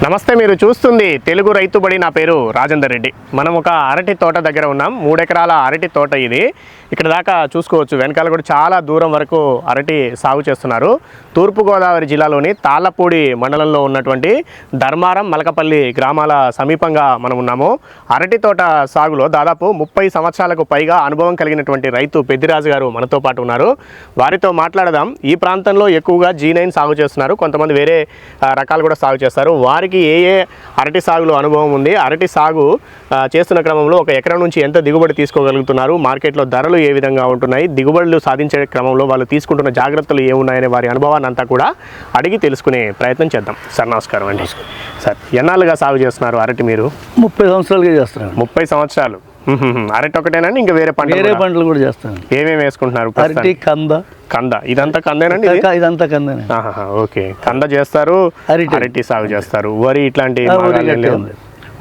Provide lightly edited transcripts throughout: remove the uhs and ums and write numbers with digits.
నమస్తే, మీరు చూస్తుంది తెలుగు రైతు బడి. నా పేరు రాజేందర్ రెడ్డి. మనం ఒక అరటి తోట దగ్గర ఉన్నాం. 3 ఎకరాల అరటి తోట ఇది. ఇక్కడ దాకా చూసుకోవచ్చు, వెనకాల కూడా చాలా దూరం వరకు అరటి సాగు చేస్తున్నారు. తూర్పుగోదావరి జిల్లాలోని తాళ్ళపూడి మండలంలో ఉన్నటువంటి ధర్మారం, మలకపల్లి గ్రామాల సమీపంగా మనం ఉన్నాము. అరటి తోట సాగులో దాదాపు 30 సంవత్సరాలకు పైగా అనుభవం కలిగినటువంటి రైతు పెద్దిరాజు గారు మనతో పాటు ఉన్నారు. వారితో మాట్లాడదాం. ఈ ప్రాంతంలో ఎక్కువగా G9 సాగు చేస్తున్నారు, కొంతమంది వేరే రకాలు కూడా సాగు చేస్తారు. వారికి ఏ అరటి సాగులో అనుభవం ఉంది, అరటి సాగు చేస్తున్న క్రమంలో ఒక ఎకరం నుంచి ఎంత దిగుబడి తీసుకోగలుగుతున్నారు, మార్కెట్లో ధరలు ఏ విధంగా ఉంటున్నాయి, దిగుబడులు సాధించే క్రమంలో వాళ్ళు తీసుకుంటున్న జాగ్రత్తలు ఏమున్నాయనే వారి అనుభవాన్ని అంతా కూడా అడిగి తెలుసుకునే ప్రయత్నం చేద్దాం. సార్ నమస్కారం అండి. సార్, ఎన్నాళ్ళుగా సాగు చేస్తున్నారు అరటి మీరు? 30 సంవత్సరాలుగా చేస్తున్నాను. 30 సంవత్సరాలు. అరటి ఒకటేనండి, ఇంకా వేరే పంటలు కూడా చేస్తాను. ఏమేమి వేసుకుంటున్నారు? అరటి, కంద. ఇదంతా కందేనండి? ఇదంతా కందేనే. ఓకే, కంద చేస్తారు, అరటి సాగు చేస్తారు. వరి ఇట్లాంటి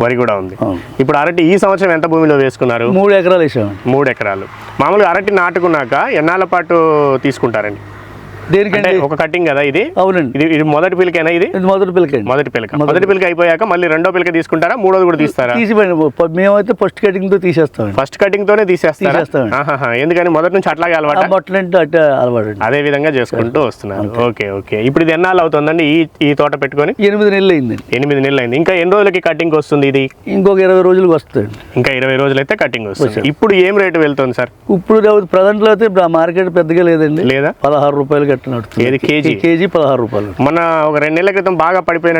వరి కూడా ఉంది. ఇప్పుడు అరటి ఈ సంవత్సరం ఎంత భూమిలో వేసుకున్నారు? 3 ఎకరాలు వేసాము. 3 ఎకరాలు. మామూలుగా అరటి నాటుకున్నాక ఎన్నాళ్ళ పాటు తీసుకుంటారండి? దేనికంటే ఒక కటింగ్ కదా ఇది? అవునండి. ఇది మొదటి పిలకేనా? ఇది మొదటి పిలక. మొదటి పిలక అయిపోయాక మళ్ళీ రెండో పిలక తీసుకుంటారా, మూడోది కూడా తీస్తారా? మేమైతే ఫస్ట్ కటింగ్ తో తీసేస్తాం. ఫస్ట్ కటింగ్ తోనే తీసేస్తారా? ఎందుకని మొదటి నుంచి అట్లాగే అలవాటు? అలవాటు. అదే విధంగా చేసుకుంటూ వస్తున్నారు. ఓకే. ఇప్పుడు ఇది ఎన్నాళ్ళు అవుతుందండి ఈ తోట పెట్టుకొని? 8 నెలలు అయింది. 8 నెలలు అయింది. ఇంకా ఎన్ని రోజులకి కటింగ్ వస్తుంది ఇది? ఇంకొక 20 రోజులకు వస్తుంది. ఇంకా 20 రోజులు అయితే కటింగ్ వస్తుంది. ఇప్పుడు ఏం రేటు వెళ్తుంది సార్? ఇప్పుడు ప్రజెంట్ లో అయితే మార్కెట్ పెద్దగా లేదండి. లేదా? 16 రూపాయలు కేజీ 16 రూపాయలు. మన ఒక 2 నెలల క్రితం బాగా పడిపోయిన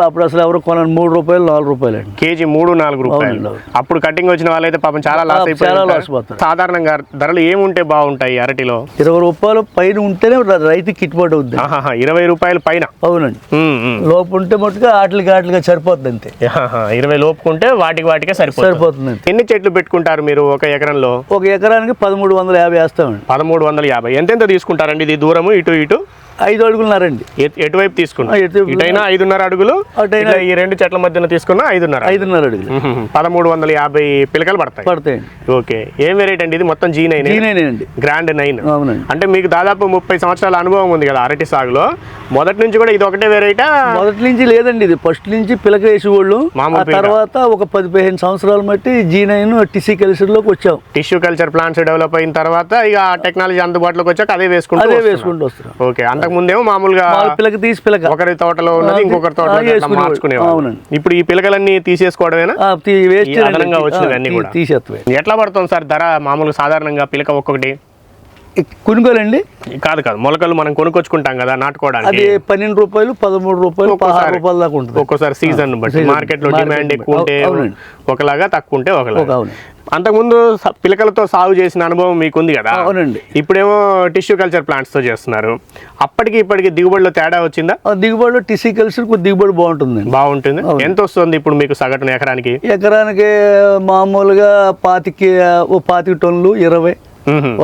అప్పుడు అసలు ఎవరు కొనాలి, 3 రూపాయలు 4 రూపాయలు అండి కేజీ. 3-4 రూపాయలు. అప్పుడు కటింగ్ వచ్చిన వాళ్ళైతే పాపం చాలా లాస్ అయిపోతారు. సాధారణంగా ధరలు ఏముంటే బాగుంటాయి అరటిలో? 20 రూపాయలు పైన ఉంటేనే రైతుకి గిట్టుబాటు అవుతుంది. 20 రూపాయలు పైన? అవునండి. లోపు ఉంటే మట్టుగా ఆటలుగా సరిపోతుంది అంతే. 20 లోపుకుంటే వాటికే సరిపోతుంది. ఎన్ని చెట్లు పెట్టుకుంటారు మీరు ఒక ఎకరంలో? ఒక ఎకరానికి 1350 వేస్తామండి. 1350. ఎంతెంత తీసుకుంటారండి ఇది దూరము? ఇటు 5 అడుగులున్నారండి. ఎటువైపు తీసుకున్నా? ఇటైనా 5.5 అడుగులు, ఈ 2 చెట్ల మధ్యన తీసుకున్నా 5.5 అడుగులు. 1350 పిలకలు పడతాయి. ఓకే. ఏం వెరైటీ అండి ఇది? మొత్తం G9 అండి. గ్రాండ్ 9. అవునండి. అంటే మీకు దాదాపు 30 సంవత్సరాల అనుభవం ఉంది కదా అరటి సాగులో. మొదటి నుంచి కూడా ఇది ఒకటే వెరైటీ? మొదటి నుంచి లేదండి, ఇది ఫస్ట్ నుంచి పిలక వేసేవాళ్ళు. తర్వాత ఒక 10-15 సంవత్సరాలు బట్టి G9 టిష్యూ కల్చర్ లోకి వచ్చాం. టిష్యూ కల్చర్ ప్లాంట్స్ డెవలప్ అయిన తర్వాత ఇక టెక్నాలజీ అందుబాటులోకి వచ్చాక అదే వేసుకుంటూ వస్తున్నాం. ఓకే. ముందేమో మామూలుగా పిలక తీసి ఒకరి తోటలో ఉన్నది ఇంకొకరి తోటలో మార్చుకునేవాళ్ళు. ఇప్పుడు ఈ పిలకలన్నీ తీసేసుకోవడమేనా? వచ్చినవన్నీ కూడా తీసేస్తాయి. ఎట్లా పడుతుంది సార్ ధర మామూలుగా సాధారణంగా పిలక ఒక్కొక్కటి? కొనుగోలండి? కాదు, మొలకలు మనం కొనుక్కొచ్చుకుంటాం కదా నాటుకోవడానికి. అది 12 రూపాయలు, 13 రూపాయలు, 16 రూపాయలు దాకా ఉంటుంది. ఒక్కోసారి సీజన్ బట్టి మార్కెట్ లో డిమాండ్ ఎక్కువ ఉంటే ఒకలాగా, తక్కువ ఉంటే ఒకలాగా. అంతకుముందు పిలకలతో సాగు చేసిన అనుభవం మీకుంది కదా? అవునండి. ఇప్పుడేమో టిష్యూ కల్చర్ ప్లాంట్స్ తో చేస్తున్నారు. అప్పటికి ఇప్పటికి దిగుబడిలో తేడా వచ్చిందా? దిగుబడిలో టిష్యూ కల్చర్ దిగుబడి బాగుంటుంది. ఎంత వస్తుంది ఇప్పుడు మీకు సగటున ఎకరానికి? ఎకరానికి మామూలుగా 25 టన్నులు 20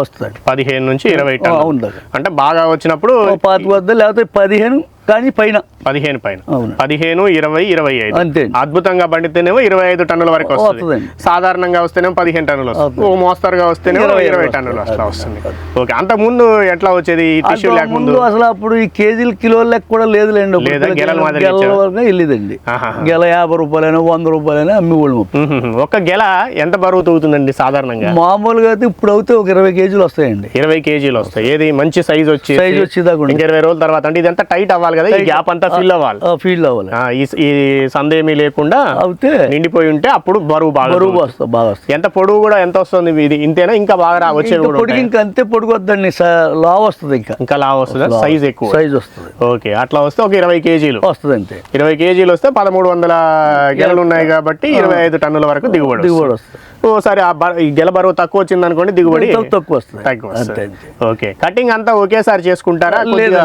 వస్తుంది. 15 నుంచి 20 టన్నులు. అంటే బాగా వచ్చినప్పుడు 5 వద్ద, లేకపోతే 15 కానీ పైన 15 పైన 15, 20, 25 అంతే. అద్భుతంగా పండితేనేమో 25 టన్నుల వరకు వస్తుంది. సాధారణంగా వస్తేనేమో 15 టన్నులు వస్తుంది. మోస్తరుగా వస్తేనేమో 20 టన్నులు అట్లా వస్తుంది. ఓకే. అంత ముందు ఎట్లా వచ్చేది టిష్యూ లేకముందు? అసలు అప్పుడు ఈ కేజీలు కిలోల లెక్క కూడా లేదులేండి. గెలల వరకు వెళ్ళేదండి. గెల 50 రూపాయలైనా 100 రూపాయలైనా అమ్మేవాళ్ళు. ఒక గెల ఎంత బరువు తూగుతుందండి సాధారణంగా? మామూలుగా అయితే ఇప్పుడు అయితే ఒక 20 కేజీలు వస్తాయండి. 20 కేజీలు వస్తాయి. ఏది మంచి సైజ్ వచ్చేదాకా 20 రోజుల తర్వాత. అంటే ఇదంతా టైట్ అవ్వాలి కదా, ఈ గ్యాప్ అంతా ఫిల్ అవ్వాలి. ఈ సందేమీ లేకుండా అవుతే నిండిపోయి ఉంటే అప్పుడు బరువు బాగా వస్తుంది. ఎంత పొడుగు కూడా ఎంత వస్తుంది ఇది? ఇంతేనా? ఇంకా బాగా వచ్చేది ఇంకా అంతే పొడుగు వద్దండి, లావ్ వస్తుంది. ఇంకా లావ్ వస్తుంది, సైజ్ ఎక్కువ వస్తుంది. ఓకే. అట్లా వస్తే ఒక 20 కేజీలు వస్తుంది అంతే. 20 కేజీలు వస్తే 1300 గెలలు ఉన్నాయి కాబట్టి 25 టన్నుల వరకు దిగుబడి వస్తుంది. ఓసారి ఈ గెల బరువు తక్కువ వచ్చింది అనుకోండి, దిగుబడి తక్కువ వస్తుంది. ఓకే. కటింగ్ అంతా ఒకేసారి చేసుకుంటారా? లేదు,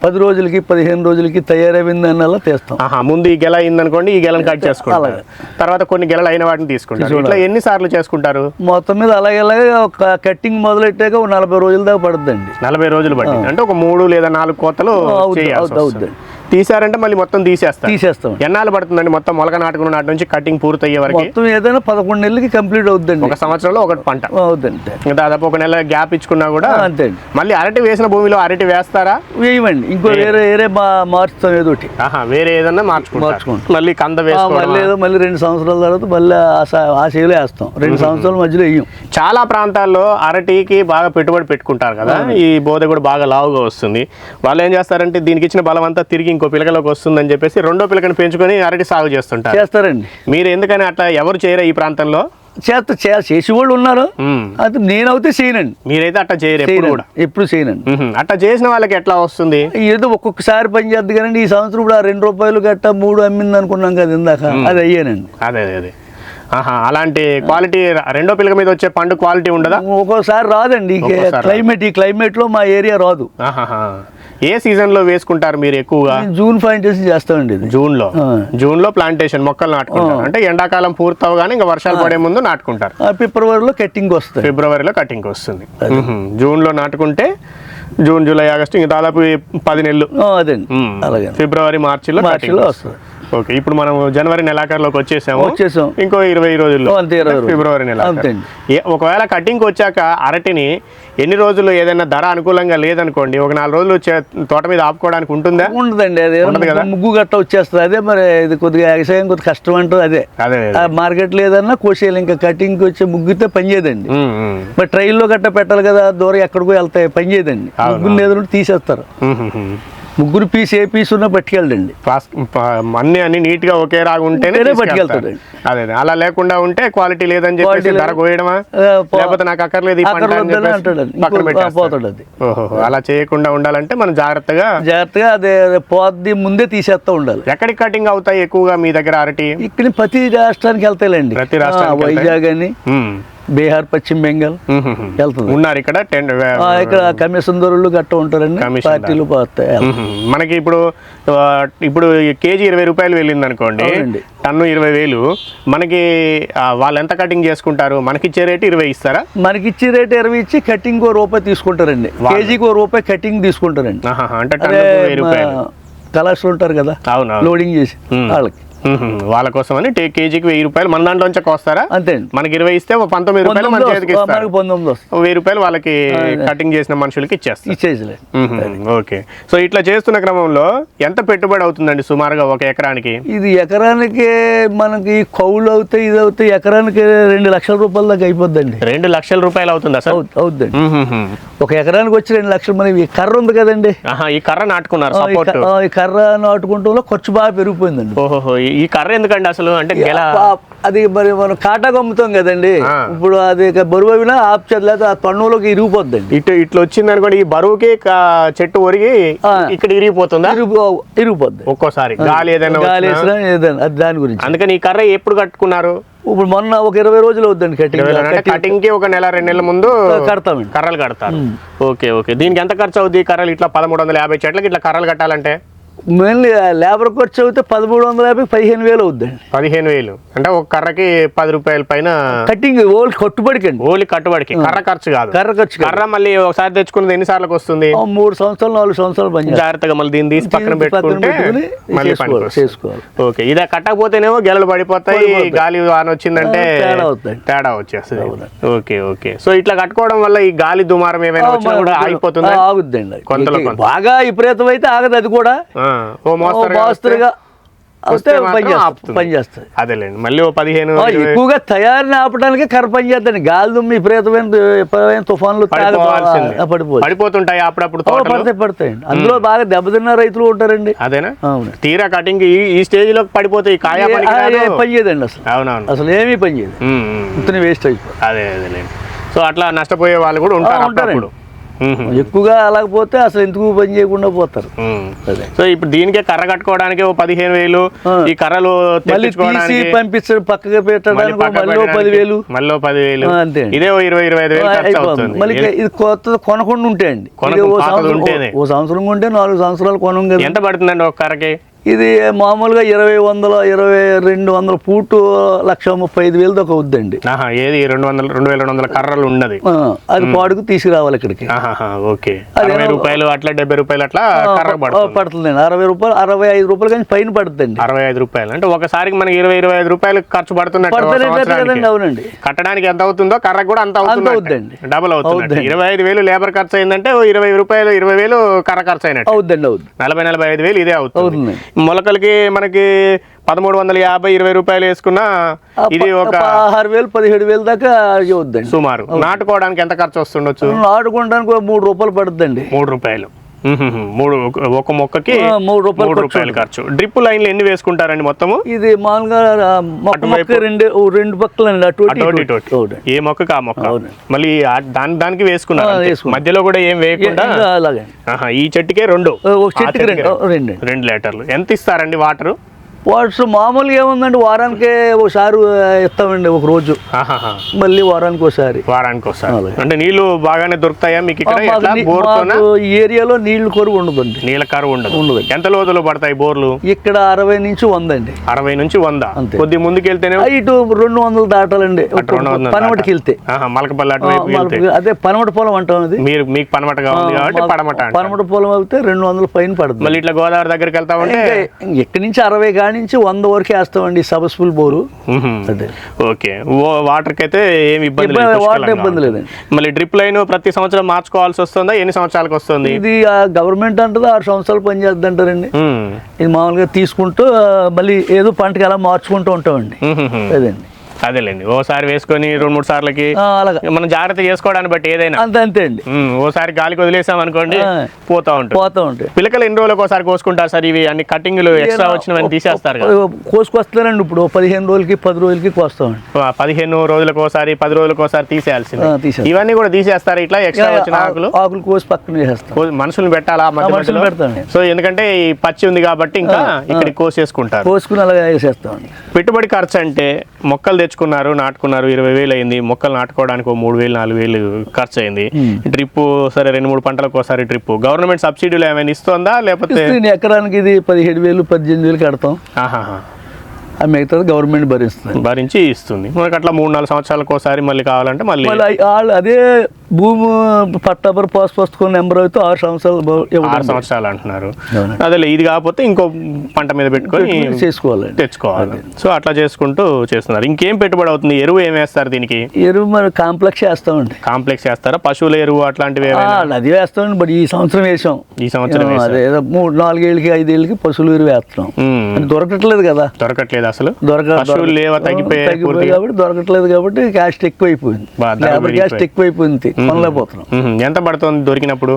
10 రోజులకి 15 రోజులకి తయారైందన్నలా తీస్తాం. ముందు ఈ గెల అయిందనుకోండి, ఈ గెలను కట్ చేసుకుంటారు. తర్వాత కొన్ని గెలలు అయిన వాటిని తీసుకుంటారు. ఇట్లా ఎన్ని సార్లు చేసుకుంటారు మొత్తం మీద? అలాగే ఒక కట్టింగ్ మొదలెట్టాక 40 రోజుల దాకా పడుతుందండి. 40 రోజులు పడుతుంది. అంటే ఒక 3 లేదా 4 కోతలు అవుతుంది. తీసారంటే మళ్ళీ మొత్తం తీసేస్తాం. ఎన్నాళ్ళు పడుతుందండి మొత్తం మొలక నాటుకున్న నాటి నుంచి కటింగ్ పూర్తయ్యే వరకు? మొత్తం ఏదైనా 11 నెలలకి కంప్లీట్ అవుతుందండి. ఒక సంవత్సరంలో ఒకటి పంట అవుతుంది. దాదాపు ఒక నెల గ్యాప్ ఇచ్చుకున్నా కూడా అంతే అండి. మళ్ళీ అరటి వేసిన భూమిలో అరటి వేస్తారా? వేయమండి, ఇంకో వేరే మార్చుతాం ఏదోటి. వేరే ఏదన్నా మార్చుకుంటాం. మళ్ళీ కంద వేసుకోవడం, మళ్ళీ 2 సంవత్సరాల తర్వాత మళ్ళీ ఆ చేలో వేస్తాం. 2 సంవత్సరాల మధ్యలో వేయం. చాలా ప్రాంతాల్లో అరటికి బాగా పెట్టుబడి పెట్టుకుంటారు కదా, ఈ బోధ కూడా బాగా లావుగా వస్తుంది. వాళ్ళు ఏం చేస్తారంటే దీనికి ఇచ్చిన బలం అంతా తిరిగి ఇంకో పిలకలోకి వస్తుందని చెప్పేసి రెండో పిలకని పెంచుకొని అరటి సాగు చేస్తారండి. మీరు ఎందుకని అట్లా ఎవరు చేయరా ఈ ప్రాంతంలో? చేసి వాళ్ళు ఉన్నారు, అది నేనైతే చేయనండి. మీరైతే అట్లా చేయరు ఎప్పుడు చేయనండి. అట్లా చేసిన వాళ్ళకి ఎట్లా వస్తుంది? ఏదో ఒక్కొక్కసారి పని చేద్ది కానీ ఈ సంవత్సరం ఇప్పుడు ఆ ₹2 గట్ట 3 అమ్మింది అనుకున్నాం కదా ఇందాక, అది అయ్యానండి. అదే అలాంటి క్వాలిటీ రెండో పిలక మీద వచ్చే పండు క్వాలిటీ ఉండదా? ఒక్కోసారి రాదండి. ఈ క్లైమేట్ లో మా ఏరియా రాదు. ఏ సీజన్ లో వేసుకుంటారు మీరు ఎక్కువగా? జూన్ ప్లాంటేషన్ చేస్తామండి. జూన్ లో ప్లాంటేషన్ మొక్కలు నాటుకుంటారు. అంటే ఎండాకాలం పూర్తవగానే ఇంకా వర్షాలు పడే ముందు నాటుకుంటారు. ఫిబ్రవరిలో కటింగ్ వస్తుంది. జూన్ లో నాటుకుంటే జూన్, జూలై, ఆగస్టు ఇంకా దాదాపు 10 నెలలు. అలాగే ఫిబ్రవరి, మార్చిలో వస్తుంది. ఓకే, ఇప్పుడు మనం జనవరి నెలాఖరులోకి వచ్చేసాం. ఇంకో 20 రోజుల్లో ఫిబ్రవరి నెల. ఒకవేళ కటింగ్ వచ్చాక అరటిని ఎన్ని రోజులు ఏదైనా ధర అనుకూలంగా లేదనుకోండి, ఒక 4 రోజులు తోట మీద ఆపుకోవడానికి ఉంటుందా? ఉండదండి. అదే ముగ్గు గట్ట వచ్చేస్తుంది. అదే మరి ఇది కొద్దిగా వ్యవసాయం కొద్దిగా కష్టం అంటుంది. అదే మార్కెట్ లేదన్నా కోసేయాలి. ఇంకా కటింగ్ వచ్చే ముగ్గుతే పని చేయదండి. మరి ట్రైల్లో గట్ట పెట్టాలి కదా, దూరం ఎక్కడికో వెళ్తాయి, పని చేయదండి. ముగ్గురు లేదంటే తీసేస్తారు. ముగ్గురు పీస్ ఏ పీస్ ఉన్నా పట్టుకెళ్ళండి. అన్ని నీట్ గా ఒకే రాగా ఉంటేనే పట్టుకెళ్తాడు. అదే అలా లేకుండా ఉంటే క్వాలిటీ లేదని చెప్పేసి ధర కోయడమా, లేకపోతే నాకు అక్కర్లేదు పోతాడు. అది అలా చేయకుండా ఉండాలంటే మనం జాగ్రత్తగా అదే పోద్ది ముందే తీసేస్తా ఉండాలి. ఎక్కడికి కటింగ్ అవుతాయి ఎక్కువగా మీ దగ్గర అరటి? ఇక్కడ ప్రతి రాష్ట్రానికి వెళ్తాయిలేండి. ప్రతి రాష్ట్రానికి వైజాగ్ అని, బీహార్, పశ్చిమ బెంగాల్ వెళ్తుంది. ఉన్నారు ఇక్కడ కమిషన్ ధరలు గట్ట ఉంటారండి. పార్టీలు పోతాయి. మనకి ఇప్పుడు కేజీ ₹20 వెళ్ళింది అనుకోండి, టన్ను 20,000. మనకి వాళ్ళు ఎంత కటింగ్ చేసుకుంటారు? మనకిచ్చే రేటు 20 ఇస్తారా? మనకిచ్చే రేటు 20 ఇచ్చి కటింగ్ ₹1 తీసుకుంటారండి. కేజీకి ₹1 కటింగ్ తీసుకుంటారండి. అంటే ₹1000 కలర్స్ ఉంటారు కదా, లోడింగ్ చేసి వాళ్ళ కోసం అని కేజీకి ₹1000 మన దాంట్లోంచి వస్తారా? అంతే. మనకి 20 ఇస్తే ₹19 మన చేతికి ఇస్తారు. ₹1000 వాళ్ళకి కటింగ్ చేసిన మనుషులకి ఇచ్చేస్తారు. ఓకే, సో ఇట్లా చేస్తున్న క్రమంలో ఎంత పెట్టుబడి అవుతుందండి సుమారుగా ఒక ఎకరానికి? ఇది ఎకరానికి మనకి కౌలు అవుతాయి, ఇది అవుతాయి, ఎకరానికి ₹2 లక్షల దాకా అయిపోద్దండి. ₹2 లక్షల అవుతుంది అసలు? అవుద్దండి. ఒక ఎకరానికి వచ్చి 2 లక్షలు. మన ఈ కర్ర ఉంది కదండి, ఈ కర్ర నాటుకున్నారు. ఈ కర్ర నాటుకుంటూ ఖర్చు బాగా పెరిగిపోయిందండి. ఓహో, ఈ కర్ర ఎందుకండి అసలు? అంటే అది మరి మనం కాటాకు అమ్ముతాం కదండి, ఇప్పుడు అది బరువు అయినా ఆపు చేత ఆ తన్నులోకి ఇరిగిపోద్దండి. ఇట్లా వచ్చింది అనుకోండి, ఈ బరువుకి చెట్టు ఒరిగి ఇక్కడ ఇరిగిపోతుందా? ఇరిగిపోద్ది ఒక్కోసారి గాలి ఏదైనా దాని గురించి. అందుకని ఈ కర్ర ఎప్పుడు కట్టుకున్నారు? ఇప్పుడు మొన్న ఒక 20 రోజులు అవుద్దండి కటింగ్ కి. ఒక నెల 2 నెలల ముందు కడతామండి. కర్రలు కడతారు. ఓకే, దీనికి ఎంత ఖర్చు అవుతుంది కర్రలు? ఇట్లా 1350 చెట్లకి ఇట్లా కర్రలు కట్టాలంటే మెయిన్లీ లేబర్ ఖర్చు అయితే 1350, 15,000 అవుద్దండి. 15,000 అంటే ఒక కర్రకి ₹10 పైన కటింగ్. ఓన్లీ కట్టుబడికి. కర్ర ఖర్చు కాదు. కర్ర మళ్ళీ ఒకసారి తెచ్చుకున్నది ఎన్ని సార్లకు వస్తుంది? 3 సంవత్సరాలు 4 సంవత్సరాలు పని జాగ్రత్తగా మళ్ళీ దీన్ని తీసి పక్కన పెట్టుకుంటే మళ్ళీ చేసుకోవాలి. ఓకే, ఇదే కట్టకపోతేనేమో గెలలు పడిపోతాయి, గాలి వాన వచ్చిందంటే తేడా వచ్చేస్తుంది. ఓకే, సో ఇట్లా కట్టుకోవడం వల్ల ఈ గాలి దుమారం ఏమైనా వచ్చినా కూడా ఆగిపోతుంది? ఆగుద్దండి. బాగా విపరీతం అయితే ఆగదు. అది కూడా మోస్తరుగా పనిచేస్తుంది. అదేలేండి, మళ్ళీ 15 ఎక్కువగా తయారీని ఆపడానికి కర్ర పని చేద్దండి. గాలి దుమ్మి విపరీతమైన తుఫాన్లు పడిపోతుంటాయి అప్పుడప్పుడు. పడతాయండి. అందులో బాగా దెబ్బతిన్న రైతులు ఉంటారండి. అదేనా? తీరా కటింగ్ ఈ స్టేజ్ లో పడిపోతాయి, పని చేయదండి అసలు. అవునవును, అసలు ఏమీ పని చేయదు, ఇంత వేస్ట్ అయిపోతుంది. అదేలేండి. సో అట్లా నష్టపోయే వాళ్ళు కూడా ఉంటారు. ఎక్కువగా అలాగపోతే అసలు ఎందుకు పని చేయకుండా పోతారు. సో ఇప్పుడు దీనికే కర్ర కట్టుకోవడానికి 15,000, ఈ కర్రలు పంపించడం పక్కగా పెట్టడానికి మళ్ళీ 10,000, అంతే. ఇదే 20-25,000 ఖర్చు అవుతుంది. మళ్ళీ ఇది కొత్త కొనకుండా ఉంటాయండి. ఓ సంవత్సరం కొంటే 4 సంవత్సరాలు కొనం కదా. ఎంత పడుతుందండి ఒక కర్రకి? ఇది మామూలుగా 200 ఫూటు 1,35,000 దాకా అవుద్దండి. ఏది 2,200 కర్రలు ఉన్నది అది పాడుకు తీసుకురావాలి ఇక్కడికి. ఓకే, 60 రూపాయలు అట్లా 70 రూపాయలు అట్లా కర్ర పడుతుందండి. 60 రూపాయలు 65 రూపాయలు కానీ పైన పడుతుందండి. 65 రూపాయలు అంటే ఒకసారికి మనకి 20-25 రూపాయలు ఖర్చు పడుతున్నట్టు. అవునండి. కట్టడానికి ఎంత అవుతుందో కర్ర కూడా అంత అవుతుందండి, డబుల్ అవుతుంది. 25,000 లేబర్ ఖర్చు అయిందంటే 20 రూపాయలు 20,000 కర్ర ఖర్చు అయినట్టు అవుద్దండి. 40-45,000 ఇదే అవుతుంది. మొలకలకి మనకి 1,350 20 రూపాయలు వేసుకున్నా ఇది ఒక 6,000-17,000 దాకా అవుద్దండి సుమారు. నాటుకోవడానికి ఎంత ఖర్చు వస్తుండొచ్చు? నాటుకోవడానికి 3 రూపాయలు పడుతుందండి. 3 రూపాయలు ఒక మొక్కకి 3 రూపాయలు ఖర్చు. డ్రిప్ లైన్లు ఎన్ని వేసుకుంటారండి మొత్తము? ఇది మామూలుగా రెండు పక్కలు అండి, ఏ మొక్కకి ఆ మొక్క. మళ్ళీ దానికి వేసుకున్నారు, మధ్యలో కూడా ఏం వేయకుండా. ఈ చెట్టుకే 2 లీటర్లు. ఎంత ఇస్తారండి వాటరు? వాట్స్ మామూలుగా ఏముందండి, వారానికి ఒకసారి ఇస్తామండి, ఒక రోజు, మళ్ళీ వారానికి ఒకసారి. అంటే నీళ్లు బాగానే దొరుకుతాయా మీకు ఇక్కడ? ఈ ఏరియాలో నీళ్లు కరువు ఉండదండి. నీళ్ళ కరువు ఉండదు. ఎంత లోతులో పడతాయి బోర్లు? ఇక్కడ 60 నుంచి 100 అండి. 60 నుంచి 100. కొద్ది ముందుకు వెళ్తేనే ఇటు 200 దాటాలండి. పనమటికి వెళ్తే మలకపల్లి అదే పనమట పొలం అంటాం. అది మీకు పనమటగా ఉంది కాబట్టి పనమట పొలం అయితే 200 పైన పడుతుంది. మళ్ళీ ఇట్లా గోదావరి దగ్గరికి వెళ్తా ఉంటే ఎక్కడి నుంచి 60 నుంచి 100 వరకు వేస్తామండి. సబ్స్ఫుల్ బోరు. అదే ఓకే. వాటర్ కి అయితే ఏమి ఇబ్బంది లేదండి. మళ్ళీ డ్రిప్ లైన్ ప్రతి సంవత్సరం మార్చుకోవాల్సి వస్తుందా? ఎన్ని సంవత్సరాలకు వస్తుంది? ఇది గవర్నమెంట్ అంటది 6 సంవత్సరాలు పనిచేద్ది అంటారండి. ఇది మామూలుగా తీసుకుంటూ మళ్ళీ ఏదో పంటకి అలా మార్చుకుంటూ ఉంటామండి. అదండి. అదేలేండి, ఓసారి వేసుకొని 2-3 సార్లకి మనం జాగ్రత్త చేసుకోవడాన్ని బట్టి ఏదైనా అంతే అండి. ఓసారి గాలికి వదిలేసాం అనుకోండి పోతా ఉంటాయి. పిల్లకలు ఎన్ని రోజులకు ఒకసారి కోసుకుంటారు సార్? ఇవి అన్ని కటింగ్లు ఎక్స్ట్రా వచ్చినవన్నీ తీసేస్తారు కదా? కోసుకొస్తారండి. ఇప్పుడు 15 రోజులకి 10 రోజులకి కోస్తామండి. 15 రోజులకు ఒకసారి 10 రోజులకు ఒకసారి తీసేయాల్సింది. ఇవన్నీ కూడా తీసేస్తారు ఇట్లా ఎక్స్ట్రా వచ్చిన ఆకులు కోసి పక్కన వేసేస్తాం. మనుషులు పెట్టాలా? మనుషులు పెడతాం. సో ఎందుకంటే ఈ పచ్చి ఉంది కాబట్టి ఇంకా ఇక్కడికి కోసేసుకుంటారు. కోసుకుని అలాగే వేసేస్తామండి. పెట్టుబడి ఖర్చు అంటే మొక్కలు తెచ్చుకున్నారు, నాటుకున్నారు, 20,000 అయింది. మొక్కలు నాటుకోవడానికి 3,000-4,000 ఖర్చు అయింది. డ్రిప్ సరే 2-3 పంటలకు ఒకసారి డ్రిప్. గవర్నమెంట్ సబ్సిడీలు ఏమైనా ఇస్తుందా? లేకపోతే ఎకరానికి ఇది 17,000-18,000 కడతాం. ఆ మిగతాది గవర్నమెంట్ భరించి ఇస్తుంది మనకి. అట్లా 3-4 సంవత్సరాలకు ఒకసారి మళ్ళీ కావాలంటే మళ్ళీ అదే భూమి పట్టాపర్ పాస్ పుస్తకం నెంబర్ అయితే 6 సంవత్సరాలు అంటున్నారు. అదే ఇది కాకపోతే ఇంకో పంట మీద పెట్టుకొని తెచ్చుకోవాలి. సో అట్లా చేసుకుంటూ చేస్తున్నారు. ఇంకేం పెట్టుబడి అవుతుంది? ఎరువు ఏం వేస్తారు దీనికి? ఎరువు మరి కాంప్లెక్స్ వేస్తామండి. కాంప్లెక్స్ వేస్తారా? పశువుల ఎరువు అట్లాంటివి అది వేస్తామండి. బట్ ఈ సంవత్సరం వేసాం. అదే 3-4 ఏళ్ళకి 5 ఏళ్ళకి పశువుల ఎరువు వేస్తున్నాం. దొరకట్లేదు కదా? దొరకట్లేదు అసలు. తగ్గిపోయాయి కాబట్టి దొరకట్లేదు కాబట్టి కాస్ట్ ఎక్కువైపోయింది. కాస్ట్ ఎక్కువైపోయింది. కొనలేకపోతున్నాం. ఎంత పడుతుంది దొరికినప్పుడు?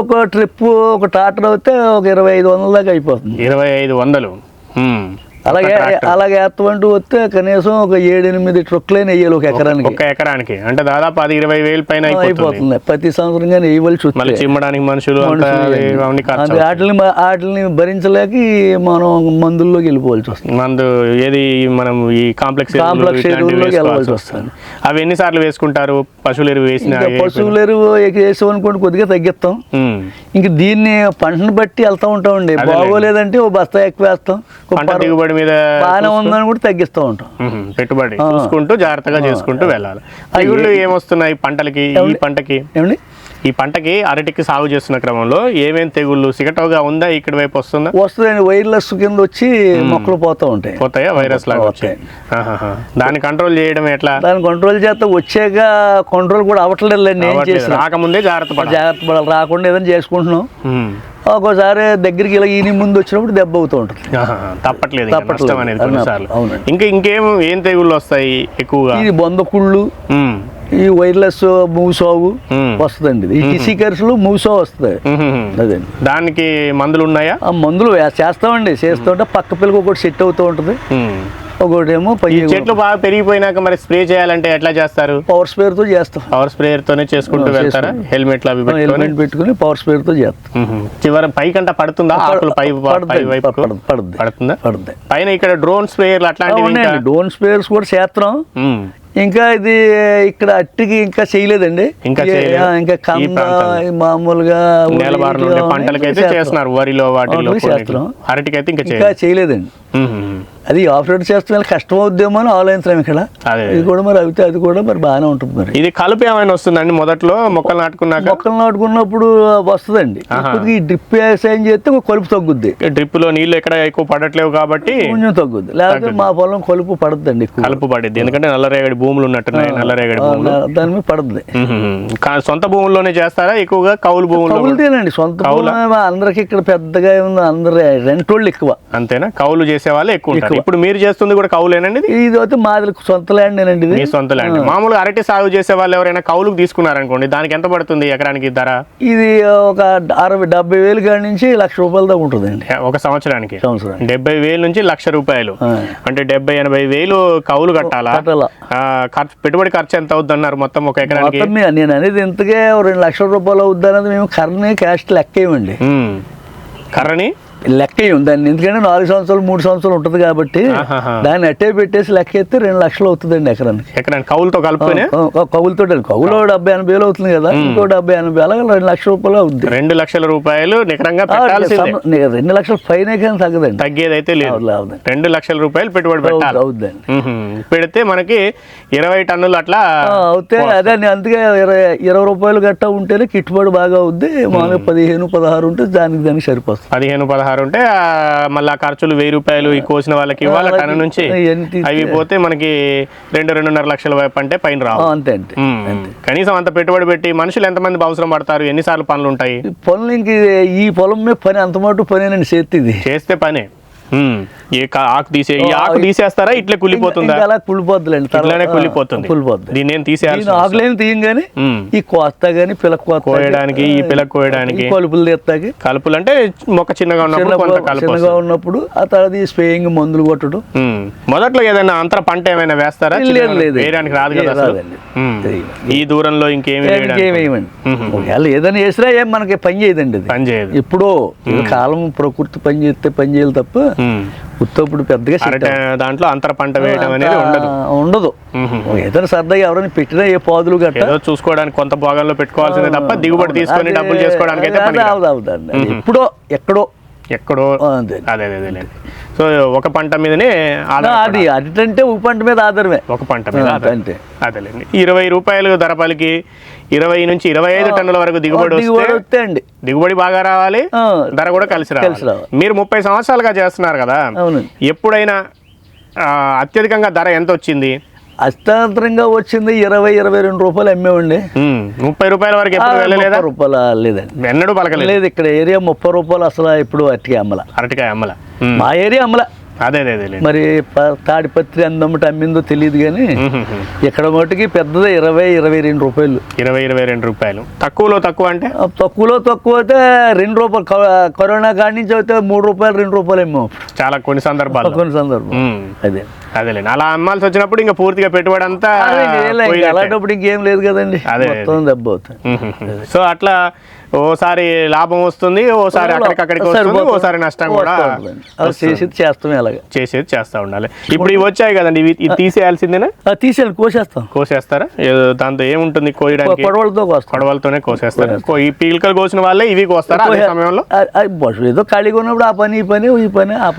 ఒక ట్రిప్ ఒక ట్రాక్టర్ అయితే ఒక 2,500 దాకా అయిపోతుంది. 2,500. అలాగే ఎత్తమంటూ వస్తే కనీసం ఒక 7-8 ట్రక్కులైన వేయాలి ఒక ఎకరానికి. అంటే దాదాపు 10-20,000 పైన అయిపోతుంది. ప్రతి సంవత్సరం కానీ వేయవలసి వస్తుంది. చిమ్మడానికి మనుషులు వాటిని భరించలేక మనం మందుల్లోకి వెళ్ళిపోవాల్సి వస్తుంది. మందు ఏది మనం ఈ కాంప్లెక్స్ ఎరువుల్లోకి వెళ్ళవలసి వస్తుంది. అవి ఎన్నిసార్లు వేసుకుంటారు? పశువుల ఎరువు పశువుల ఎరువు వేసామనుకోండి కొద్దిగా తగ్గిస్తాం. ఇంక దీన్ని పంటను బట్టి వెళ్తా ఉంటామండి. బాగోలేదంటే ఓ బస్తా ఎక్కువ వేస్తాం. దిగుబడి మీద బాగానే ఉందని కూడా తగ్గిస్తూ ఉంటాం. పెట్టుబడి చూసుకుంటూ జాగ్రత్తగా చేసుకుంటూ వెళ్ళాలి. తెగుళ్ళు ఏమొస్తున్నాయి పంటలకి? ఈ పంటకి అరటికి సాగు చేస్తున్న క్రమంలో ఏమేమి తెగుళ్ళు? సిగటోగా ఉందా? ఇక్కడ వైపు వస్తుందండి. వైరస్ కింద వచ్చి మొక్కలు పోతాయా? వైరస్ లాగా వచ్చాయి. దాన్ని కంట్రోల్ చేయడం ఎట్లా? దాన్ని కంట్రోల్ చేస్తే వచ్చాక కంట్రోల్ కూడా అవ్వట్లేదు. రాకముందే జాగ్రత్త పడాలి. రాకుండా ఏదైనా చేసుకుంటున్నాం. ఒక్కోసారి దగ్గరికి ఇలా ఈని ముందు వచ్చినప్పుడు దెబ్బ అవుతూ ఉంటుంది. తప్పట్లేదు. ఇంకేం తెగుళ్ళు వస్తాయి ఎక్కువగా? ఇది బొందకుళ్ళు, ఈ వైర్లెస్ మూసావు వస్తుందండి. ఈ టిసికర్స్లు మూసా వస్తాయి. అదండి. దానికి మందులు ఉన్నాయా? మందులు చేస్తామండి. చేస్తుంటే పక్క పిల్లకి ఒకటి సెట్ అవుతూ ఉంటుంది. ఒకటేమో చెట్లు బాగా పెరిగిపోయినాక మరి స్ప్రే చేయాలంటే ఎట్లా చేస్తారు? పవర్ స్ప్రేయర్ తో చేస్తాం. పవర్ స్ప్రేయర్ తోనే చేసుకుంటూ వెళ్తారా? హెల్మెట్ పెట్టుకుని పవర్ స్ప్రేయర్ తో చేస్తాం. చివరి పైకంట పడుతుందా? ఆకులు పడుతుందా? పైన ఇక్కడ డ్రోన్ స్ప్రేయర్లు అట్లాంటివి? డ్రోన్ స్ప్రేయర్స్ కూడా చేస్తాం. ఇంకా ఇది ఇక్కడ అట్టికి ఇంకా చేయలేదండి. ఇంకా చేయలేదు. ఇంకా కంద మామూలుగా నేలబారులు ఉండే పంటలకైతే చేస్తున్నారు, వరిలో వాటిలో చేస్తున్నాం. అరటికైతే ఇంకా చేయలేదండి. అది ఆఫ్ రోడ్ చేస్తే కష్టం అవుద్దేమో అని ఆలోచించడం ఇక్కడ. ఇది కూడా మరి అయితే అది కూడా మరి బాగానే ఉంటుంది. మరి ఇది కలుపు ఏమైనా వస్తుందండి మొదట్లో మొక్కలు నాటుకున్నప్పుడు వస్తుందండి. ఈ డ్రిప్ వ్యవసాయం చేస్తే కలుపు తగ్గుద్ది. డ్రిప్ లో నీళ్లు ఎక్కడ ఎక్కువ పడట్లేవు కాబట్టి కొంచెం తగ్గుద్ది. లేకపోతే మా పొలం కలుపు పడద్దండి, కలుపు పడుద్ది. ఎందుకంటే నల్లరేగడి భూములు ఉన్నట్టున్నాయి, నల్లరేగడి భూములు దాని మీద పడుతుంది. సొంత భూముల్లోనే చేస్తారా ఎక్కువగా? కౌలు భూములు కౌలుదేనండి. సొంత అందరికి ఇక్కడ పెద్దగా ఉంది, అందరు రెంటోళ్ళు ఎక్కువ. అంతేనా? కౌలు చేసే వాళ్ళు ఎక్కువ. ఇప్పుడు మీరు చేస్తుంది కూడా కౌలేనండి? ఇది అయితే మాది సొంత ల్యాండ్ అండి. మీ సొంత ల్యాండ్. మామూలుగా అరటి సాగు చేసే వాళ్ళు ఎవరైనా కౌలుకు తీసుకున్నారనుకోండి, దానికి ఎంత పడుతుంది ఎకరానికి ధర? ఇది ఒక 60-70 వేలు కాడి నుంచి ₹1,00,000 దాకా ఉంటుందండి ఒక సంవత్సరానికి. 70,000 నుంచి ₹1,00,000. అంటే 70-80 వేలు కౌలు కట్టాలా? ఖర్చు, పెట్టుబడి ఖర్చు ఎంత అవుద్ది అన్నారు మొత్తం ఒక ఎకరానికి? నేను అనేది ఇంతకే ₹2,00,000 అవుద్ది అన్నది మేము కర్రని క్యాస్ట్ లెక్కేయమండి. కర్రని లెక్క దాన్ని, ఎందుకంటే 4 సంవత్సరాలు 3 సంవత్సరాలు ఉంటుంది కాబట్టి దాన్ని అట్టే పెట్టేసి లెక్క ఎత్తే ₹2,00,000 అవుతుందండి ఎకరానికి. కౌలుతో కలుపుకొని కౌలుతో కౌలు 70-80 వేలు అవుతుంది కదా, ఇంకో 70-80 వేల ₹2,00,000 అవుతుంది. ₹2,00,000 నికరంగా పెట్టాల్సిందే. ₹2,00,000 పైన కానీ తగ్గదండి, తగ్గేదైతే లేదు. ₹2,00,000 పెట్టుబడి పెట్టాలి. అవుతుందండి. పెడితే మనకి 20 టన్నులు అట్లా అవుతే. అదే అందుకే ₹20 గట్టా ఉంటేనే కిట్టుబడి బాగా అవుద్ది. మామూలుగా 15-16 ఉంటే దానికి సరిపోతుంది. 15-16 ఉంటే మళ్ళీ ఖర్చులు ₹1,000 కోసిన వాళ్ళకి ఇవ్వాలి టన్ను నుంచి. అవి పోతే మనకి 2-2.5 లక్షల అంటే పైన రావు. అంతే. కనీసం అంత పెట్టుబడి పెట్టి మనుషులు ఎంతమంది అవసరం పడతారు? ఎన్నిసార్లు పనులు ఉంటాయి? పనులు ఇంక ఈ పొలం మీద పని అంత మటు పనేనండి. చేస్తే పనే. ఆకు తీసేస్తారా? ఇట్లే కుళ్ళిపోతుందా? అలా కుళ్ళిపోద్దులేండి, ఇట్లానే కుళ్ళిపోతుంది. దీన్ని ఏం తీసేయాలి? ఆకులేని తీయం కానీ ఈ కోస్తా గానీ పిలక కోయడానికి, ఈ పిలక కోయడానికి, కలుపులు తీస్తాకి. కలుపులు అంటే మొక్క చిన్నగా ఉన్నప్పుడు ఆ తర్వాత ఈ స్ప్రేయింగ్ మందులు కొట్టడం. మొదట్లో ఏదైనా అంతర పంట ఏమైనా వేస్తారా? వేయడానికి రాదు కదా ఈ దూరంలో. ఇంకేమి ఒకవేళ ఏదైనా వేసినా ఏం మనకి పని చేయదండి. పని చేయదు. ఎప్పుడో కాలం ప్రకృతి పని చేస్తే పని చేయాలి తప్ప ఉత్తప్పుడు పెద్దగా దాంట్లో అంతర పంట వేయడం అనేది ఉండదు. ఏదైనా సరదాగా ఎవరైనా పెట్టినా ఏ పాదులు గట్రా చూసుకోవడానికి కొంత భాగంలో పెట్టుకోవాల్సిందే తప్ప దిగుబడి తీసుకొని డబ్బులు చేసుకోవడానికి అయితే ఎప్పుడో ఎక్కడో అదే. సో ఒక పంట మీదనే అది అంటే ఒక పంట మీద ఆధారమే. ఒక పంట మీద అంతే. అదేలేండి. ₹20 ధర పలికి 20 నుంచి 25 టన్నుల వరకు దిగుబడి వస్తే అండి, దిగుబడి బాగా రావాలి, ధర కూడా కలిసి రావాలి. మీరు 30 సంవత్సరాలుగా చేస్తున్నారు కదా, ఎప్పుడైనా అత్యధికంగా ధర ఎంత వచ్చింది? అస్తాంతరంగా వచ్చింది ₹20-22 అమ్మేవండి. ₹30 వరకు ఎప్పుడు వెళ్ళలేదా? ₹30 లేదండి, ఎన్నడూ పలకలేదు. ఇక్కడ ఏరియా ₹30 అసలు ఎప్పుడు అరటికాయ అమ్మల మా ఏరియా అమ్మల. అదే మరి తాడిపత్రి అందమ్మట అమ్మిందో తెలియదు కానీ ఇక్కడ మటుకి పెద్దది ₹20-22. ₹20-22. తక్కువలో తక్కువ అంటే? తక్కువలో తక్కువ అయితే ₹2. కరోనా కాడి నుంచి అయితే ₹3 ₹2 అమ్మాం చాలా కొన్ని సందర్భాలు. అదేలేండి. అలా అమ్మాల్సి వచ్చినప్పుడు ఇంకా పూర్తిగా పెట్టుబడి అంతా అలాంటప్పుడు ఇంకేం లేదు కదండి, దెబ్బ అవుతుంది. సో అట్లా ఓసారి లాభం వస్తుంది, ఓసారి అక్కడికి వస్తుంది, ఓసారి నష్టం కూడా చేసేది చేస్తా ఉండాలి. ఇప్పుడు ఇవి వచ్చాయి కదండి, ఇవి తీసేయాల్సిందేనా? తీసేయాలి, కోసేస్తారా? దాంతో ఏముంటుంది కోయడానికి? కొడవలతోనే కోసేస్తారు. ఈ పీలికలు కోసిన వాళ్ళే ఇవి కోస్తారా అదే సమయంలో? ఏదో ఖాళీగా ఉన్నప్పుడు ఆ పని ఈ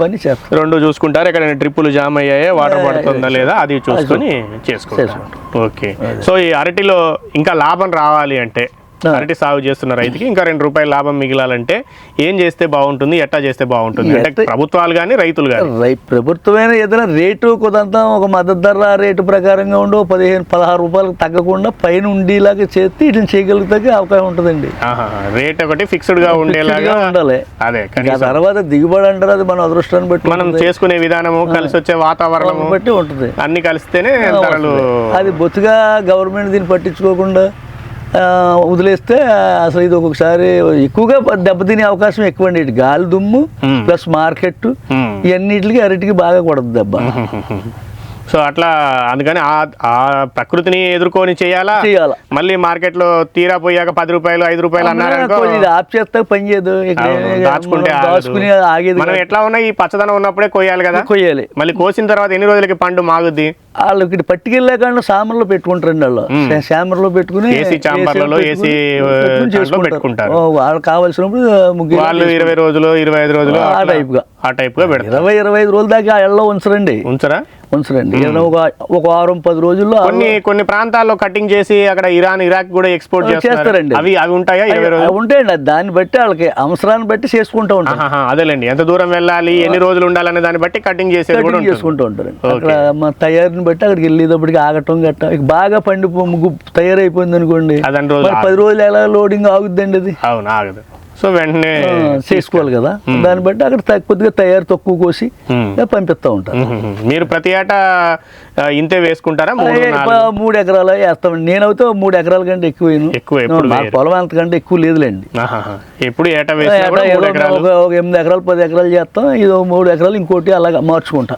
పని చేస్తారు. రెండు చూసుకుంటారు. ఎక్కడైనా ట్రిప్పులు జామ్ అయ్యాయో, వాటర్ పడుతుందా లేదా అది చూసుకొని చేసుకుంటారు. ఓకే. సో ఈ అరటిలో ఇంకా లాభం రావాలి అంటే, అరటి సాగు చేస్తున్న రైతుకి ఇంకా ₹2 లాభం మిగిలాలంటే ఏం చేస్తే బాగుంటుంది, ఎట్లా చేస్తే బాగుంటుంది? అంటే ప్రభుత్వాలు కానీ రైతులు కానీ? ప్రభుత్వమైన ఏదైనా రేటు కొంత ఒక మద్దతు ధర రేటు ప్రకారంగా ఉండి ₹15-16 తగ్గకుండా పైన ఉండేలాగా చేస్తే ఇటు చేయగలిగితే అవకాశం ఉంటుందండి. రేట్ ఒకటి ఫిక్స్డ్ గా ఉండేలాగా ఉండాలి. అదే తర్వాత దిగుబడి అంటారు, అది మన అదృష్టాన్ని బట్టి, మనం చేసుకునే విధానము, కలిసి వచ్చే వాతావరణం బట్టి ఉంటుంది. అన్ని కలిస్తేనే ధరలు. అది బొత్తుగా గవర్నమెంట్ దీన్ని పట్టించుకోకుండా వదిలేస్తే అసలు ఇది ఒక్కొక్కసారి ఎక్కువగా దెబ్బతినే అవకాశం ఎక్కువ అండి. ఇటు గాలి దుమ్ము ప్లస్ మార్కెట్ ఇవన్నిటికి అరటికి బాగా కొడదు దెబ్బ. సో అట్లా అందుకని ఆ ప్రకృతిని ఎదుర్కొని చేయాలా. మళ్ళీ మార్కెట్ లో తీరా పోయాక ₹10 ₹5 అన్నారనుకో, ఆఫ్ చేస్తే పని చేయదు, మనం ఎట్లా ఉన్నా ఈ పచ్చదనం ఉన్నప్పుడే కొయ్యాలి కదా. కొయ్యాలి. మళ్ళీ కోసిన తర్వాత ఎన్ని రోజులకి పండు మాగుద్ది? వాళ్ళకి పట్టుకెళ్ళాక సామర్లో పెట్టుకుంటారండి వాళ్ళు. సామర్లో పెట్టుకుని పెట్టుకుంటారు. వాళ్ళకి కావాల్సినప్పుడు ముగ్గురు వాళ్ళు 20 రోజులు 25 రోజులు ఆ టైప్గా 20-25 రోజుల దాకా ఎళ్ళలో ఉంచరండి. ఉంచరండి. ఒక వారం 10 రోజుల్లో కొన్ని ప్రాంతాల్లో కటింగ్ చేసి అక్కడ ఇరాక్ కూడా ఎక్స్పోర్ట్ చేస్తారండి. అవి ఉంటాయా? 20 రోజులు ఉంటాయండి. దాన్ని బట్టి వాళ్ళకి అవసరాన్ని బట్టి చేసుకుంటూ ఉంటారు. అదేలేండి, ఎంత దూరం వెళ్ళాలి, ఎన్ని రోజులు ఉండాలనే దాన్ని బట్టి కటింగ్ చేసుకుంటూ ఉంటారు. అక్కడ మా తయారీని బట్టి అక్కడికి వెళ్ళేటప్పటికి ఆగటం గట్ట బాగా ముగ్గు తయారైపోయింది అనుకోండి, 10 రోజులు ఎలా లోడింగ్ ఆగుద్దండి అది. అవును, ఆగదు. సో వెంటనే చేసుకోవాలి కదా, దాన్ని బట్టి అక్కడ కొద్దిగా తయారు తక్కువ కోసి పంపిస్తూ ఉంటారు. మీరు ప్రతి ఏటా ఇంతే వేసుకుంటారా? 3 ఎకరాలు వేస్తామండి. నేనైతే 3 ఎకరాల కంటే ఎక్కువ పొలం అంతకంటే ఎక్కువ లేదులేండి. ఎప్పుడు ఏటా ఒక 8 ఎకరాలు 10 ఎకరాలు చేస్తాం. ఇది 3 ఎకరాలు ఇంకోటి అలాగా మార్చుకుంటా,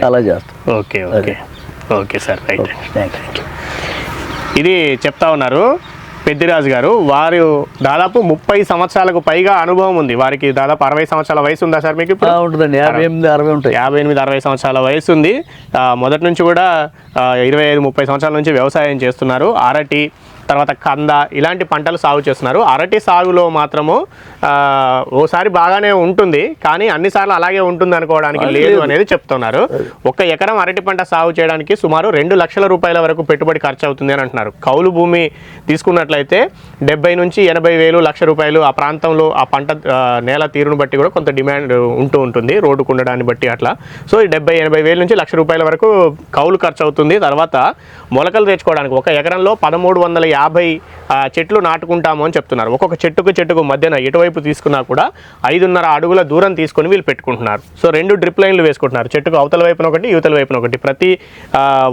అలా చేస్తాం. Okay okay okay sir, right. ఇది చెప్తా ఉన్నారు పెద్దిరాజు గారు. వారు దాదాపు 30 సంవత్సరాలకు పైగా అనుభవం ఉంది. వారికి దాదాపు 60 సంవత్సరాల వయసు ఉందా సార్ మీకు? ఇప్పుడు ఉంటుందండి, 58-60 సంవత్సరాల వయసు ఉంది. మొదటి నుంచి కూడా 25-30 సంవత్సరాల నుంచి వ్యవసాయం చేస్తున్నారు. అరటి, తర్వాత కంద, ఇలాంటి పంటలు సాగు చేస్తున్నారు. అరటి సాగులో మాత్రము ఓసారి బాగానే ఉంటుంది, కానీ అన్నిసార్లు అలాగే ఉంటుంది అనుకోవడానికి లేదు అనేది చెప్తున్నారు. 1 ఎకరం అరటి పంట సాగు చేయడానికి సుమారు 2 లక్షల రూపాయల వరకు పెట్టుబడి ఖర్చు అవుతుంది అని అంటున్నారు. కౌలు భూమి తీసుకున్నట్లయితే 70 నుంచి 80 వేలు, లక్ష రూపాయలు ఆ ప్రాంతంలో ఆ పంట నేల తీరును బట్టి కూడా కొంత డిమాండ్ ఉంటుంది, రోడ్డుకు ఉండడాన్ని బట్టి అట్లా. సో ఈ 70-80 వేల నుంచి 1 లక్ష రూపాయల వరకు కౌలు ఖర్చు అవుతుంది. తర్వాత మొలకలు తెచ్చుకోవడానికి 1 ఎకరంలో 1350 చెట్లు నాటుకుంటాము అని చెప్తున్నారు. ఒక్కొక్క చెట్టుకు మధ్యన ఎటువైపు తీసుకున్నా కూడా 5.5 అడుగుల దూరం తీసుకొని వీళ్ళు పెట్టుకుంటున్నారు. సో 2 డ్రిప్ లైన్లు వేసుకుంటున్నారు. చెట్టుకు అవతల వైపున ఒకటి, యువతల వైపున ఒకటి. ప్రతి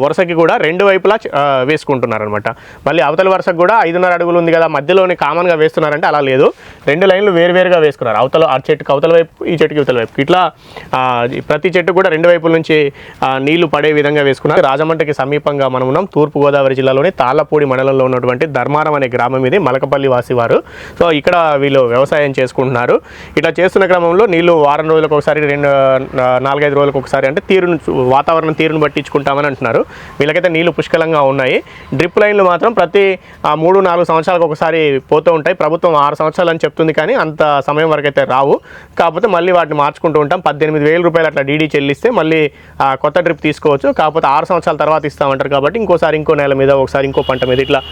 వరుసకి కూడా 2 వైపులా వేసుకుంటున్నారు అనమాట. మళ్ళీ అవతల వరుసకు కూడా 5.5 అడుగులు ఉంది కదా, మధ్యలోనే కామన్గా వేస్తున్నారంటే అలా లేదు. 2 లైన్లు వేరువేరుగా వేసుకున్నారు. ఆ చెట్టుకు అవతల వైపు, ఈ చెట్టుకి యువతల వైపు, ఇట్లా ప్రతి చెట్టు కూడా 2 వైపుల నుంచి నీళ్లు పడే విధంగా వేసుకున్నారు. రాజమండ్రికి సమీపంగా మనం ఉన్నాం. తూర్పుగోదావరి జిల్లాలోని తాళ్ళపూడి మండలంలో ఉన్నటువంటి ధర్మారం అనే గ్రామం ఇది. మలకపల్లి వాసి వారు. సో ఇక్కడ వీళ్ళు వ్యవసాయం చేసుకుంటున్నారు. ఇట్లా చేస్తున్న క్రమంలో నీళ్లు వారం రోజులకు ఒకసారి, 4-5 రోజులకు ఒకసారి, అంటే వాతావరణం తీరును పట్టించుకుంటామని అంటున్నారు. వీళ్ళకైతే నీళ్లు పుష్కలంగా ఉన్నాయి. డ్రిప్ లైన్లు మాత్రం ప్రతి 3-4 సంవత్సరాలకు ఒకసారి పోతూ ఉంటాయి. ప్రభుత్వం 6 సంవత్సరాలు అని చెప్తుంది, కానీ అంత సమయం వరకు అయితే రావు. కాకపోతే మళ్ళీ వాటిని మార్చుకుంటూ ఉంటాం. 18,000 రూపాయలు అట్లా డీడీ చెల్లిస్తే మళ్ళీ కొత్త డ్రిప్ తీసుకోవచ్చు. కాకపోతే 6 సంవత్సరాల తర్వాత ఇస్తామంటారు కాబట్టి ఇంకోసారి ఇంకో నేల మీద, ఒకసారి ఇంకో పంట మీద ఇట్లా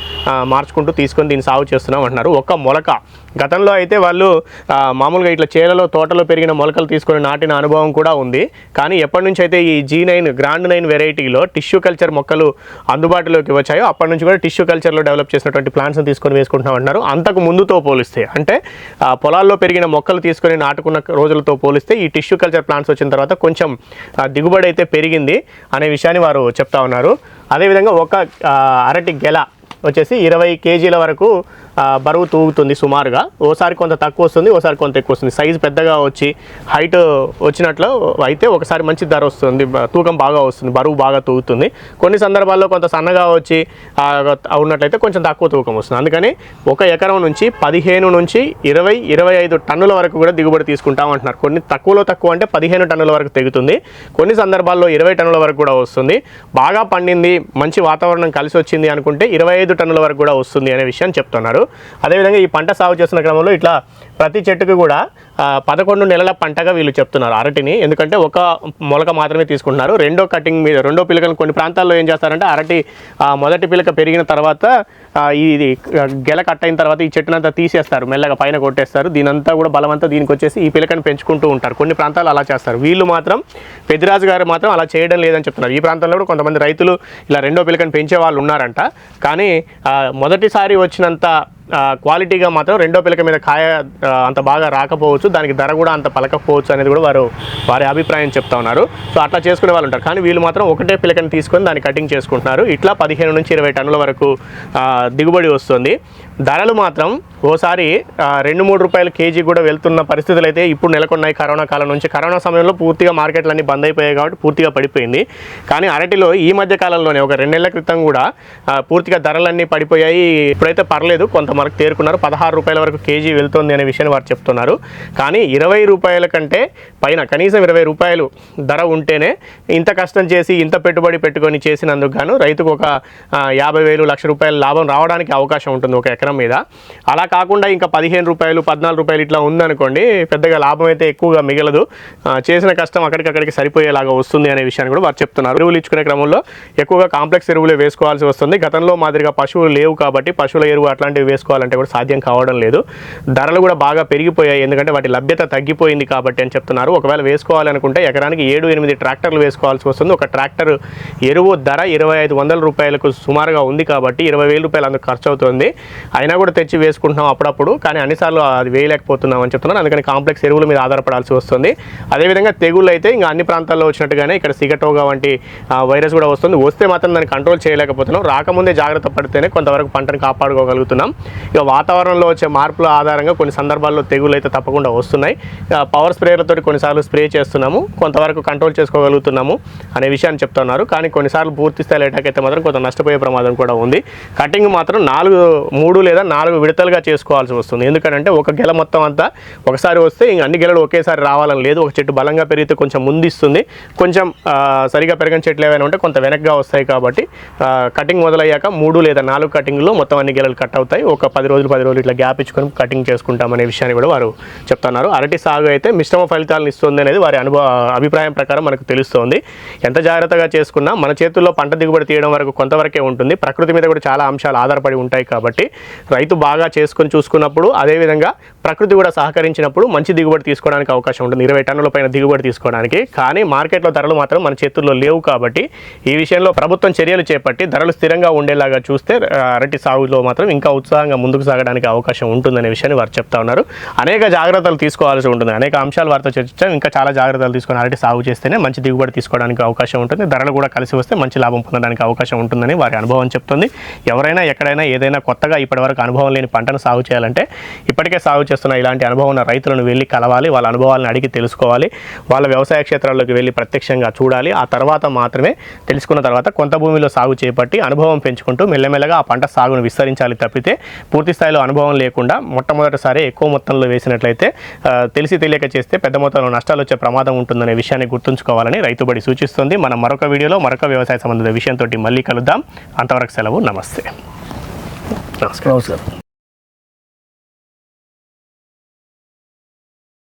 మార్చుకుంటూ తీసుకొని దీన్ని సాగు చేస్తున్నాం అంటున్నారు. ఒక్క మొలక గతంలో అయితే వాళ్ళు మామూలుగా ఇట్లా చేలలో, తోటలో పెరిగిన మొలకలు తీసుకొని నాటిన అనుభవం కూడా ఉంది. కానీ ఎప్పటి నుంచి అయితే ఈ G9 గ్రాండ్ 9 వెరైటీలో టిష్యూ కల్చర్ మొక్కలు అందుబాటులోకి వచ్చాయో అప్పటి నుంచి కూడా టిష్యూ కల్చర్లో డెవలప్ చేసినటువంటి ప్లాంట్స్ని తీసుకొని వేసుకుంటున్నాం అంటున్నారు. అంతకు ముందుతో పోలిస్తే, అంటే పొలాల్లో పెరిగిన మొక్కలు తీసుకొని నాటుకున్న రోజులతో పోలిస్తే ఈ టిష్యూ కల్చర్ ప్లాంట్స్ వచ్చిన తర్వాత కొంచెం దిగుబడి అయితే పెరిగింది అనే విషయాన్ని వారు చెప్తా ఉన్నారు. అదేవిధంగా ఒక అరటి గెల వచ్చేసి 20 కేజీల వరకు బరువు తూగుతుంది సుమారుగా. ఓసారి కొంత తక్కువ వస్తుంది, ఓసారి కొంత ఎక్కువ వస్తుంది. సైజు పెద్దగా వచ్చి హైట్ వచ్చినట్లు అయితే ఒకసారి మంచి ధర వస్తుంది, తూకం బాగా వస్తుంది, బరువు బాగా తూగుతుంది. కొన్ని సందర్భాల్లో కొంత సన్నగా వచ్చి ఉన్నట్లయితే కొంచెం తక్కువ తూకం వస్తుంది. అందుకని 1 ఎకరం నుంచి 15 నుంచి 20-25 టన్నుల వరకు కూడా దిగుబడి తీసుకుంటాం అంటున్నారు. కొన్ని తక్కువలో తక్కువ అంటే 15 టన్నుల వరకు తెగుతుంది. కొన్ని సందర్భాల్లో 20 టన్నుల వరకు కూడా వస్తుంది. బాగా పండింది, మంచి వాతావరణం కలిసి వచ్చింది అనుకుంటే 25 టన్నుల వరకు కూడా వస్తుంది అనే విషయాన్ని చెప్తున్నారు. అదేవిధంగా ఈ పంట సాగు చేస్తున్న క్రమంలో ఇట్లా ప్రతి చెట్టుకు కూడా 11 నెలల పంటగా వీళ్ళు చెప్తున్నారు అరటిని. ఎందుకంటే ఒక మొలక మాత్రమే తీసుకుంటున్నారు. రెండో కటింగ్ మీద, రెండో పిలకను కొన్ని ప్రాంతాల్లో ఏం చేస్తారంటే అరటి మొదటి పిలక పెరిగిన తర్వాత ఇది గెల కట్ అయిన తర్వాత ఈ చెట్టునంతా తీసేస్తారు, మెల్లగా పైన కొట్టేస్తారు. దీనంతా కూడా బలమంతా దీనికి వచ్చేసి ఈ పిలకను పెంచుకుంటూ ఉంటారు. కొన్ని ప్రాంతాలు అలా చేస్తారు. వీళ్ళు మాత్రం, పెద్దిరాజు గారు మాత్రం అలా చేయడం లేదని చెప్తున్నారు. ఈ ప్రాంతంలో కూడా కొంతమంది రైతులు ఇలా రెండో పిలకను పెంచే వాళ్ళు ఉన్నారంట. కానీ మొదటిసారి వచ్చినంత క్వాలిటీగా మాత్రం రెండో పిలక మీద కాయ అంత బాగా రాకపోవచ్చు, దానికి ధర కూడా అంత పలకపోవచ్చు అనేది కూడా వారి అభిప్రాయం చెప్తా ఉన్నారు. సో అట్లా చేసుకునే వాళ్ళు ఉంటారు. కానీ వీళ్ళు మాత్రం ఒకటే పిలకని తీసుకొని దాన్ని కటింగ్ చేసుకుంటున్నారు. ఇట్లా 15 నుంచి 20 టన్నుల వరకు దిగుబడి వస్తుంది. ధరలు మాత్రం ఓసారి 2-3 రూపాయలు కేజీ కూడా వెళ్తున్న పరిస్థితులు అయితే ఇప్పుడు నెలకొన్నాయి. కరోనా కాలం నుంచి, కరోనా సమయంలో పూర్తిగా మార్కెట్లన్నీ బంద్ అయిపోయాయి కాబట్టి పూర్తిగా పడిపోయింది. కానీ అరటిలో ఈ మధ్య కాలంలోనే ఒక 2 నెలల క్రితం కూడా పూర్తిగా ధరలన్నీ పడిపోయాయి. ఇప్పుడైతే పర్లేదు, కొంతవరకు తేరుకున్నారు. 16 రూపాయల వరకు కేజీ వెళ్తుంది అనే విషయాన్ని వారు చెప్తున్నారు. కానీ 20 రూపాయల కంటే పైన, కనీసం 20 రూపాయలు ధర ఉంటేనే ఇంత కష్టం చేసి ఇంత పెట్టుబడి పెట్టుకొని చేసినందుకు గాను రైతుకు ఒక 50,000 లక్ష రూపాయల లాభం రావడానికి అవకాశం ఉంటుంది ఒక ఎకరం మీద. అలా కాకుండా ఇంకా 15 రూపాయలు 14 రూపాయలు ఇట్లా ఉందనుకోండి, పెద్దగా లాభం అయితే ఎక్కువగా మిగలదు. చేసిన కష్టం అక్కడికక్కడికి సరిపోయేలాగా వస్తుంది అనే విషయాన్ని కూడా వారు చెప్తున్నారు. ఎరువులు ఇచ్చుకునే క్రమంలో ఎక్కువగా కాంప్లెక్స్ ఎరువులే వేసుకోవాల్సి వస్తుంది. గతంలో మాదిరిగా పశువులు లేవు కాబట్టి పశువుల ఎరువు అట్లాంటివి వేసుకోవాలంటే కూడా సాధ్యం కావడం లేదు. ధరలు కూడా బాగా పెరిగిపోయాయి, ఎందుకంటే వాటి లభ్యత తగ్గిపోయింది కాబట్టి అని చెప్తున్నారు. ఒకవేళ వేసుకోవాలనుకుంటే ఎకరానికి 7-8 ట్రాక్టర్లు వేసుకోవాల్సి వస్తుంది. ఒక ట్రాక్టర్ ఎరువు ధర 2,500 రూపాయలకు సుమారుగా ఉంది కాబట్టి 20,000 రూపాయలు అందుకు ఖర్చు అవుతుంది. అయినా కూడా తెచ్చి వేసుకుంటున్నాం అప్పుడప్పుడు, కానీ అన్నిసార్లు అది వేయలేకపోతున్నాం అని చెప్తున్నారు. అందుకని కాంప్లెక్స్ ఎరువుల మీద ఆధారపడాల్సి వస్తుంది. అదేవిధంగా తెగుళ్ళు అయితే ఇంకా అన్ని ప్రాంతాల్లో వచ్చినట్టుగానే ఇక్కడ సిగటోగా వంటి వైరస్ కూడా వస్తుంది. వస్తే మాత్రం దాన్ని కంట్రోల్ చేయలేకపోతున్నాం. రాకముందే జాగ్రత్త పడితేనే కొంతవరకు పంటను కాపాడుకోగలుగుతున్నాం. ఇక వాతావరణంలో వచ్చే మార్పుల ఆధారంగా కొన్ని సందర్భాల్లో తెగుళ్ళు అయితే తప్పకుండా వస్తున్నాయి. పవర్ స్ప్రేలతో కొన్నిసార్లు స్ప్రే చేస్తున్నాము, కొంతవరకు కంట్రోల్ చేసుకోగలుగుతున్నాము అనే విషయాన్ని చెప్తున్నారు. కానీ కొన్నిసార్లు పూర్తి స్థాయిలో అటాక్ అయితే మాత్రం కొంత నష్టపోయే ప్రమాదం కూడా ఉంది. కటింగ్ మాత్రం 3 లేదా 4 విడతలుగా చేసుకోవాల్సి వస్తుంది. ఎందుకంటే ఒక గెల మొత్తం అంతా ఒకసారి వస్తే ఇంక అన్ని గెలలు ఒకేసారి రావాలని లేదు. ఒక చెట్టు బలంగా పెరిగితే కొంచెం ముందిస్తుంది, కొంచెం సరిగా పెరగని చెట్లు ఏమైనా ఉంటే కొంత వెనక్గా వస్తాయి. కాబట్టి కటింగ్ మొదలయ్యాక 3 లేదా 4 కటింగ్లో మొత్తం అన్ని గెలలు కట్ అవుతాయి. ఒక 10 రోజులు ఇట్లా గ్యాప్ ఇచ్చుకొని కటింగ్ చేసుకుంటామనే విషయాన్ని కూడా వారు చెప్తున్నారు. అరటి సాగు అయితే మిశ్రమ ఫలితాలను ఇస్తుంది అనేది వారి అభిప్రాయం ప్రకారం మనకు తెలుస్తోంది. ఎంత జాగ్రత్తగా చేసుకున్నా మన చేతుల్లో పంట దిగుబడి తీయడం వరకు కొంతవరకే ఉంటుంది. ప్రకృతి మీద కూడా చాలా అంశాలు ఆధారపడి ఉంటాయి కాబట్టి రైతు బాగా చేసుకొని చూసుకున్నప్పుడు, అదేవిధంగా ప్రకృతి కూడా సహకరించినప్పుడు మంచి దిగుబడి తీసుకోవడానికి అవకాశం ఉంటుంది, 20 టన్నుల పైన దిగుబడి తీసుకోవడానికి. కానీ మార్కెట్లో ధరలు మాత్రం మన చేతుల్లో లేవు కాబట్టి ఈ విషయంలో ప్రభుత్వం చర్యలు చేపట్టి ధరలు స్థిరంగా ఉండేలాగా చూస్తే అరటి సాగులో మాత్రం ఇంకా ఉత్సాహంగా ముందుకు సాగడానికి అవకాశం ఉంటుందనే విషయాన్ని వారు చెప్తా ఉన్నారు. అనేక జాగ్రత్తలు తీసుకోవాల్సి ఉంటుంది, అనేక అంశాలు వారితో చర్చించాం. ఇంకా చాలా జాగ్రత్తలు తీసుకొని అరటి సాగు చేస్తేనే మంచి దిగుబడి తీసుకోవడానికి అవకాశం ఉంటుంది. ధరలు కూడా కలిసి వస్తే మంచి లాభం పొందడానికి అవకాశం ఉంటుందని వారి అనుభవం చెప్తుంది. ఎవరైనా ఎక్కడైనా ఏదైనా కొత్తగా ఇప్పటివరకు అనుభవం లేని పంటను సాగు చేయాలంటే ఇప్పటికే సాగు చేస్తున్న ఇలాంటి అనుభవం ఉన్న రైతులను వెళ్ళి కలవాలి, వాళ్ళ అనుభవాలను అడిగి తెలుసుకోవాలి, వాళ్ళ వ్యవసాయ క్షేత్రాల్లోకి వెళ్ళి ప్రత్యక్షంగా చూడాలి. ఆ తర్వాత మాత్రమే తెలుసుకున్న తర్వాత కొంత భూమిలో సాగు చేపట్టి అనుభవం పెంచుకుంటూ మెల్లమెల్లగా ఆ పంట సాగును విస్తరించాలి తప్పితే పూర్తి స్థాయిలో అనుభవం లేకుండా మొట్టమొదటిసారి ఎక్కువ మొత్తంలో వేసినట్లయితే తెలిసి తెలియక చేస్తే పెద్ద మొత్తంలో నష్టాలు వచ్చే ప్రమాదం ఉంటుందనే విషయాన్ని గుర్తుంచుకోవాలని రైతుబడి సూచిస్తుంది. మనం మరొక వీడియోలో మరొక వ్యవసాయ సంబంధిత విషయంతో మళ్ళీ కలుద్దాం. అంతవరకు సెలవు. నమస్తే. నమస్కారం.